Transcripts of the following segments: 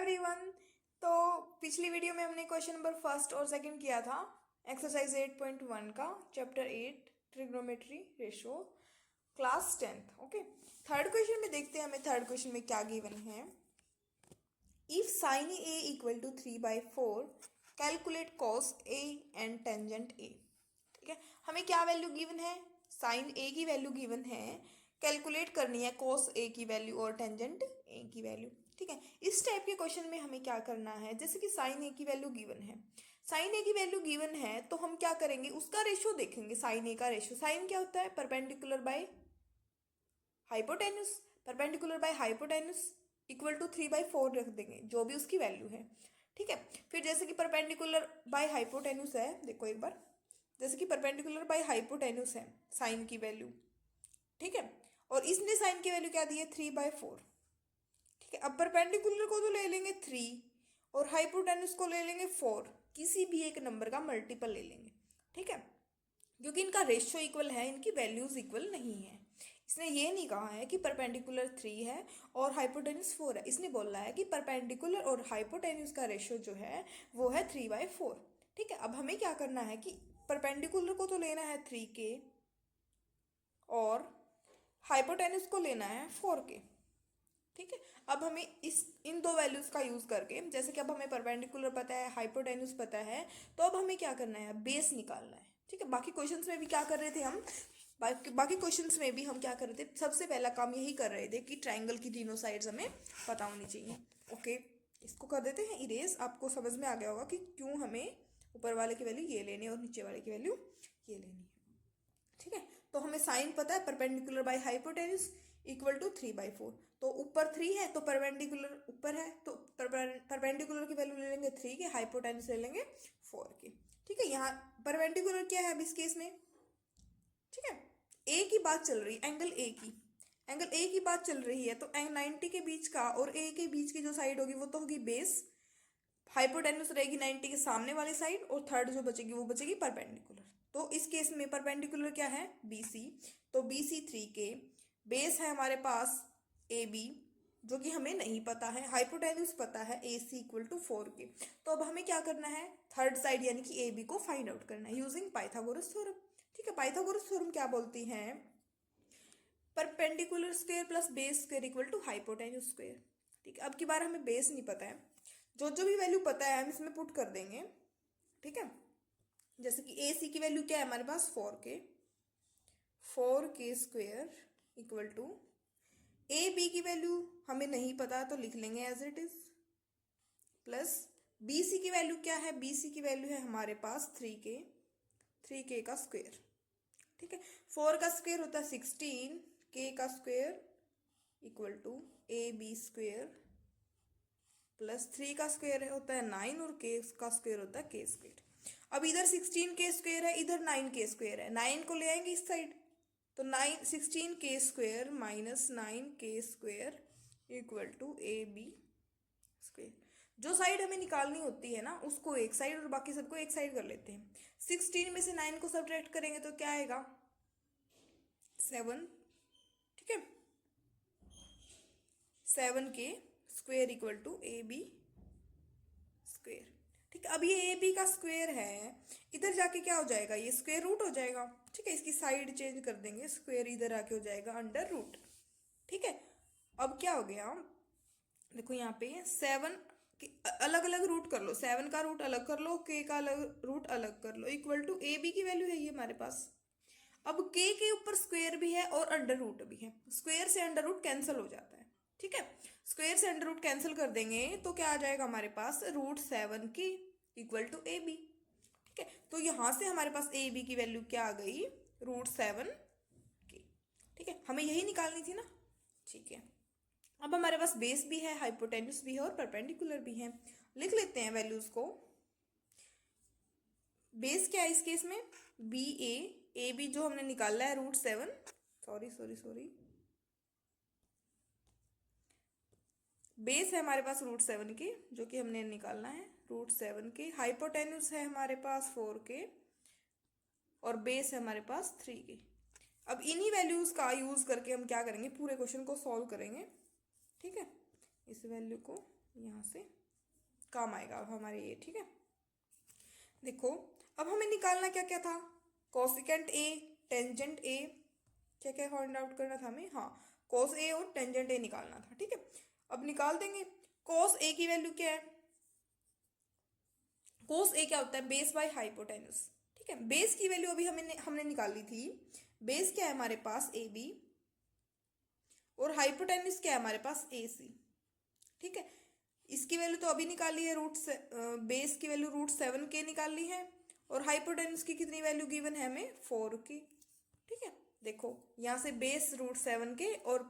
Everyone. तो पिछली video में हमने क्वेश्चन नंबर फर्स्ट और सेकंड किया था एक्सरसाइज 8.1 का chapter 8 trigonometry ratio class 10th। Okay, third question में देखते हैं हमें थर्ड क्वेश्चन में क्या गिवन है। If sine A equal to 3/4 calculate cos A and tangent A. ठीक है, हमें क्या वैल्यू गिवन है, साइन ए की वैल्यू गिवन है, कैलकुलेट करनी है कॉस ए की वैल्यू और टेंजेंट ए की वैल्यू। ठीक है, इस टाइप के क्वेश्चन में हमें क्या करना है, जैसे कि साइन ए की वैल्यू गिवन है, साइन ए की वैल्यू गिवन है तो हम क्या करेंगे, उसका रेशो देखेंगे। साइन ए का रेशो, साइन क्या होता है, perpendicular by hypotenuse, perpendicular by hypotenuse equal to 3/4 रख देंगे, जो भी उसकी वैल्यू है। ठीक है, फिर जैसे कि परपेंडिकुलर बाय हाइपोटेन्यूस है, देखो एक बार, जैसे कि परपेंडिकुलर बाय हाइपोटेन्यूस है साइन की वैल्यू। ठीक है, और इसने साइन की वैल्यू क्या दी है, 3/4। ठीक है, अब परपेंडिकुलर को तो ले लेंगे 3 और हाइपोटेन्यूस को ले लेंगे 4, किसी भी एक नंबर का मल्टीपल ले लेंगे। ठीक है, क्योंकि इनका रेशियो इक्वल है, इनकी वैल्यूज इक्वल नहीं है। इसने ये नहीं कहा है कि परपेंडिकुलर 3 है और हाइपोटेन्यूस 4 है, इसने बोला है कि परपेंडिकुलर और हाइपोटेन्यूस का रेशियो जो है वो है 3/4। ठीक है, अब हमें क्या करना है कि परपेंडिकुलर को तो लेना है 3 के और हाइपोटेन्यूस को लेना है 4 के। ठीक है, अब हमें इन दो वैल्यूज का यूज करके, जैसे कि अब हमें परपेंडिकुलर पता है, हाइपोटेन्यूस पता है, तो अब हमें क्या करना है, बेस निकालना है। ठीक है, बाकी क्वेश्चंस में भी क्या कर रहे थे हम, बाकी क्वेश्चंस में भी हम क्या कर रहे थे, सबसे पहला काम यही कर रहे थे कि ट्राइंगल की तीनों साइड्स हमें पता होनी चाहिए। ओके, इसको कर देते हैं इरेज। आपको समझ में आ गया होगा कि क्यों हमें ऊपर वाले की वैल्यू ये लेनी है और नीचे वाले की वैल्यू ये लेनी है। ठीक है, तो हमें साइन पता है, perpendicular by hypotenuse equal to 3/4। तो ऊपर 3 है तो परपेंडिकुलर ऊपर है, तो परपेंडिकुलर की वैल्यू ले लेंगे 3 के, हाइपोटेन्यूस ले लेंगे 4 के। ठीक है, यहाँ परपेंडिकुलर क्या है अब इस केस में। ठीक है, ए की बात चल रही है, एंगल ए की बात चल रही है, तो 90 के बीच का और ए के बीच की जो साइड होगी वो तो होगी बेस, हाइपोटेन्यूस रहेगी 90 के सामने वाली साइड, और थर्ड जो बचेगी वो बचेगी परपेंडिकुलर। तो इस केस में परपेंडिकुलर क्या है, BC, तो BC 3 के, बेस है हमारे पास AB जो कि हमें नहीं पता है, हाइपोटेन्यूस पता है AC इक्वल टू 4 के। तो अब हमें क्या करना है, थर्ड साइड यानी कि AB को फाइंड आउट करना है यूजिंग पाइथागोरस थ्योरम। ठीक है, पाइथागोरस थ्योरम क्या बोलती है, perpendicular square plus base square equal to hypotenuse square. ठीक है, अब की बार हमें बेस नहीं पता है, जो जो भी वैल्यू पता है हम इसमें पुट कर देंगे। ठीक है, जैसे कि AC की वैल्यू क्या है हमारे पास, 4k square equal to, AB की वैल्यू हमें नहीं पता तो लिख लेंगे as it is, plus BC की वैल्यू क्या है, BC की वैल्यू है हमारे पास 3k का स्क्वायर। ठीक है, 4 का स्क्वायर होता है 16, k का square equal to AB square plus 3 का स्क्वायर होता है 9 और k का स्क्वायर होता है k स्क्वायर। अब इधर 16k स्क्वायर है, इधर 9k स्क्वायर है, 9 को ले आएंगे इस साइड, तो 16k square minus 9k square equal to AB square. जो साइड हमें निकालनी होती है ना उसको एक साइड और बाकी सबको एक साइड कर लेते हैं। 16 में से 9 को सब्ट्रैक्ट करेंगे तो क्या आएगा, 7। ठीक है, 7k square equal to AB square. ठीक है, अब ये AB का स्क्वायर है, इधर जाके क्या हो जाएगा, ये स्क्वायर रूट हो जाएगा। ठीक है, इसकी साइड चेंज कर देंगे, स्क्वायर इधर आके हो जाएगा अंडर रूट। ठीक है, अब क्या हो गया, देखो यहाँ पे 7 अलग अलग रूट कर लो, 7 का रूट अलग कर लो, k का अलग रूट अलग कर लो, इक्वल टू AB की वैल्यू है ये हमारे पास। अब k के ऊपर स्क्वायर भी है और अंडर रूट भी है, स्क्वायर से अंडर रूट कैंसिल हो जाता है। ठीक है, स्क्वायर से अंडर रूट कैंसिल कर देंगे तो क्या आ जाएगा हमारे पास, √7k इक्वल टू AB। ठीक है, तो यहां से हमारे पास AB की वैल्यू क्या आ गई, √7k। ठीक है, हमें यही निकालनी थी ना। ठीक है, अब हमारे पास बेस भी है, हाइपोटेन्यूस भी है और परपेंडिकुलर भी है, लिख लेते हैं वैल्यूज को। बेस क्या है इस केस में, AB जो हमने निकाला है √7, सॉरी बेस है हमारे पास √7k जो कि हमने निकालना है, √7k, हाइपोटेन्यूस है हमारे पास 4k और बेस है हमारे पास 3k। अब इन्हीं वैल्यूज का यूज करके हम क्या करेंगे, पूरे क्वेश्चन को सॉल्व करेंगे। ठीक है, इस वैल्यू को यहाँ से काम आएगा अब हमारे ये, ठीक है। देखो अब हमें निकालना क्या क्या था, कोसिकेंट ए, टेंजेंट ए, क्या क्या फाइंड आउट करना था हमें, हाँ कोस ए और टेंजेंट ए निकालना था, ठीक है। अब निकाल देंगे। कोस ए की वैल्यू क्या है, कोस ए क्या होता है, बेस बाय हाइपोटेन्यूस, ठीक है। बेस की वैल्यू अभी हमने निकाल ली थी। बेस क्या है हमारे पास, ए बी, और हाइपोटेन्यूस क्या है हमारे पास, ए सी, ठीक है। इसकी वैल्यू तो अभी निकाली है, बेस की वैल्यू √7 के निकाल ली है, और हाइपोटेन्यूस की कितनी वैल्यू गिवन है हमें, 4 की, ठीक है। देखो यहाँ से बेस √7 के और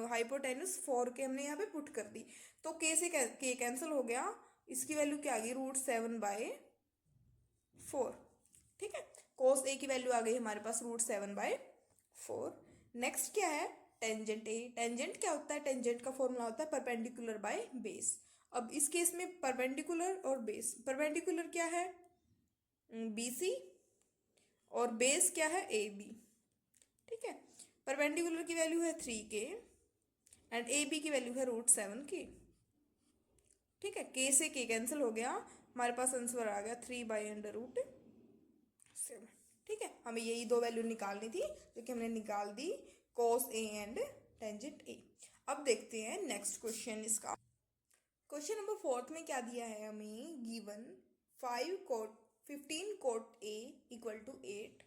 हाइपोटेन्यूस 4 के हमने यहाँ पे पुट कर दी, तो के से के कैंसिल हो गया, इसकी वैल्यू क्या आ गई, √7/4, ठीक है। कोस ए की वैल्यू आ गई हमारे पास √7/4। नेक्स्ट क्या है, टेंजेंट ए। टेंजेंट क्या होता है, टेंजेंट का फॉर्मूला होता है परपेंडिकुलर बाय बेस। अब इस केस में परपेंडिकुलर और बेस, परपेंडिकुलर क्या है, BC, और बेस क्या है, AB, ठीक है। परपेंडिकुलर की वैल्यू है 3K एंड AB की वैल्यू है √7K, ठीक है। K से K कैंसिल हो गया, हमारे पास आंसर आ गया 3/√7, ठीक है। हमें यही दो वैल्यू निकालनी थी जो कि हमने निकाल दी, कोस ए एंड टेंजेंट ए। अब देखते हैं नेक्स्ट क्वेश्चन इसका। क्वेश्चन नंबर 4 में क्या दिया है हमें, given 15 cot A = 8,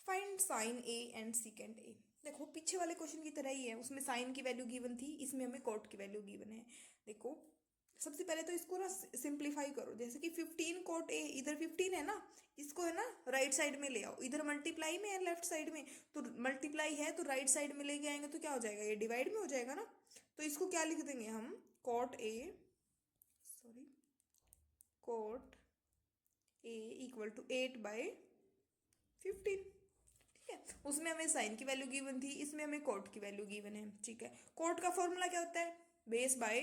find sign A and secant A. देखो पीछे वाले क्वेश्चन की तरह ही है, उसमें साइन की वैल्यू गिवन थी, इसमें हमें कॉट की वैल्यू गिवन है। देखो सबसे पहले तो इसको ना सिंप्लीफाई करो, जैसे कि 15 cot A, इधर 15 है ना, इसको है ना राइट साइड में ले आओ, इधर मल्टीप्लाई में है लेफ्ट साइड में, तो मल्टीप्लाई है तो राइट साइड में लेके आएंगे तो क्या हो जाएगा, ये डिवाइड में हो जाएगा ना। तो इसको क्या लिख देंगे हम, cot A = 8/15, ठीक है। उसमें हमें साइन की वैल्यू गिवन थी, इसमें हमें कोट की वैल्यू गिवन है, ठीक है। कोट का फॉर्मूला क्या होता है, बेस बाय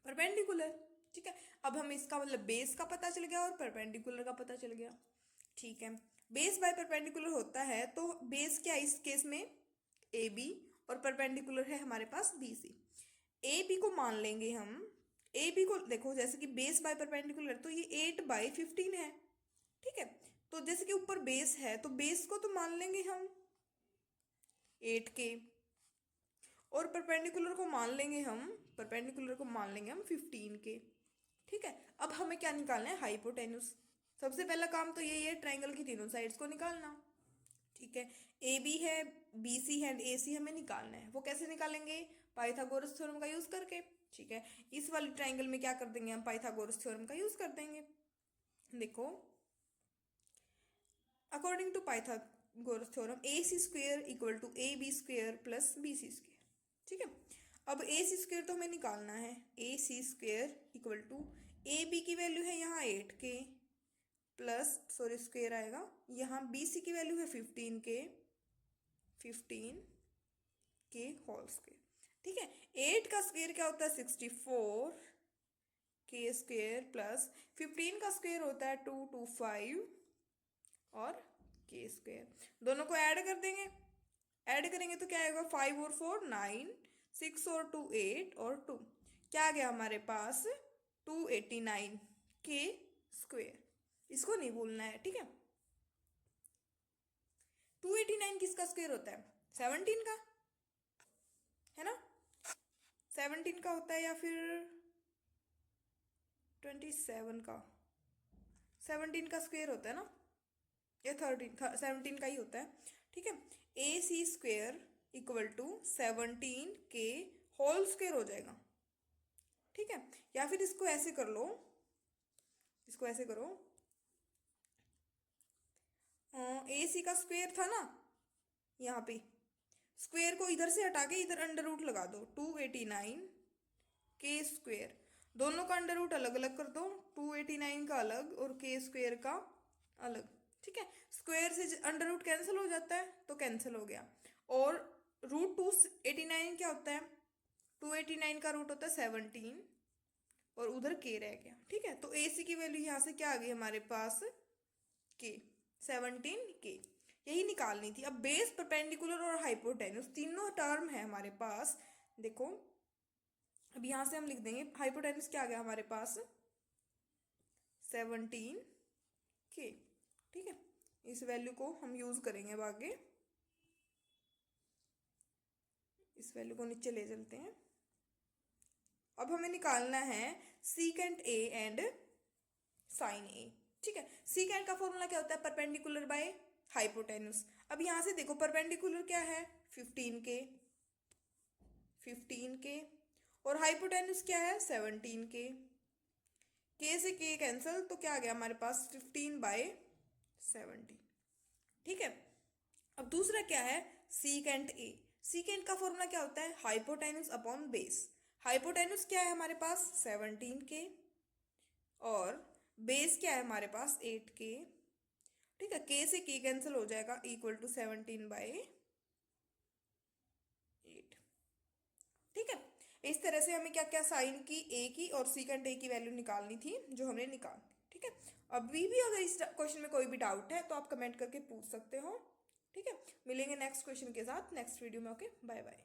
परपेंडिकुलर, ठीक है। अब हमें इसका मतलब बेस का पता चल गया और परपेंडिकुलर का पता चल गया, ठीक है। बेस बाय परपेंडिकुलर होता है तो बेस क्या है इस केस में, ए बी, और परपेंडिकुलर है हमारे पास बी सी। ए बी को मान लेंगे हम, ए बी को देखो जैसे कि बेस बाय परपेंडिकुलर तो ये 8/15 है, ठीक है। तो जैसे कि ऊपर बेस है तो बेस को तो मान लेंगे हम 8K, और परपेंडिकुलर को मान लेंगे हम, 15K, ठीक है। अब हमें क्या निकालना है, हाइपोटेन्यूस। सबसे पहला काम तो यही है, ट्राइंगल की तीनों साइड्स को निकालना, ठीक है। ए बी है, बी सी है, ए सी हमें निकालना है। वो कैसे निकालेंगे, पाइथागोरस थ्योरम का यूज करके, ठीक है। इस वाली ट्राइंगल में क्या कर देंगे हम, पाइथागोरस थ्योरम का यूज कर देंगे। देखो according to Pythagoras theorem AC² = AB² + BC², ठीक है। अब AC² तो हमें निकालना है, AC² = AB की वैल्यू है यहाँ 8K प्लस स्क्वेयर आएगा, यहाँ BC की वैल्यू है 15K होल स्क्वेयर, ठीक है। 8 का स्क्वेयर क्या होता है, 64K² प्लस 15 का स्क्वेयर होता है 225 और K², दोनों को ऐड कर देंगे। ऐड करेंगे तो क्या आएगा, 5 और 4 9, 6 और 2 8 और 2, क्या आ गया हमारे पास 289K²। इसको नहीं भूलना है, ठीक है। 289 किसका स्क्वायर होता है, 17 का, है ना, 17 का होता है या फिर 27 का, 17 का स्क्वायर होता है ना, या 17 का ही होता है, ठीक है। AC² = 17K होल स्क्वायर हो जाएगा, ठीक है। या फिर इसको ऐसे कर लो, इसको ऐसे करो, AC का स्क्वायर था ना, यहाँ पे स्क्वायर को इधर से हटा के इधर अंडर रूट लगा दो, 289K², दोनों का अंडर रूट अलग अलग कर दो, 289 का अलग और K² का अलग, ठीक है। स्क्वायर से अंडर रूट कैंसिल हो जाता है तो कैंसिल हो गया, और √289 क्या होता है, 289 का रूट होता है 17 और उधर K रह गया, ठीक है। तो AC की वैल्यू यहाँ से क्या आ गई हमारे पास, K, 17K, यही निकालनी थी। अब बेस, परपेंडिकुलर और हाइपोटेन्यूस तीनों टर्म है हमारे पास। देखो अब यहाँ से हम लिख देंगे हाइपोटेन्यूज क्या आ गया हमारे पास 17K। ठीक है, इस वैल्यू को हम यूज करेंगे अब आगे। इस वैल्यू को नीचे ले चलते हैं। अब हमें निकालना है सीकेंट ए एंड साइन ए। ठीक है, सीकेंट का फॉर्मूला क्या होता है, परपेंडिकुलर बाय हाइपोटेन्यूज। अब यहां से देखो परपेंडिकुलर क्या है 15K और हाइपोटेन्यूज क्या है 17K। के से के कैंसिल, तो क्या आ गया हमारे पास 15/17। ठीक है, अब दूसरा क्या है सीकेंट ए। सीकेंट का फॉर्मूला क्या होता है हाइपोटेन्यूज अपॉन बेस। हाइपोटेन्यूज क्या है हमारे पास 17K और बेस क्या है हमारे पास 8K। ठीक है, के से के कैंसिल हो जाएगा इक्वल टू 17/8। ठीक है, इस तरह से हमें क्या क्या साइन की ए की और सीकेंट ए की वैल्यू निकालनी थी जो हमने निकाल। ठीक है, अभी भी अगर इस क्वेश्चन में कोई भी डाउट है तो आप कमेंट करके पूछ सकते हो। ठीक है, मिलेंगे नेक्स्ट क्वेश्चन के साथ नेक्स्ट वीडियो में। Okay, bye bye.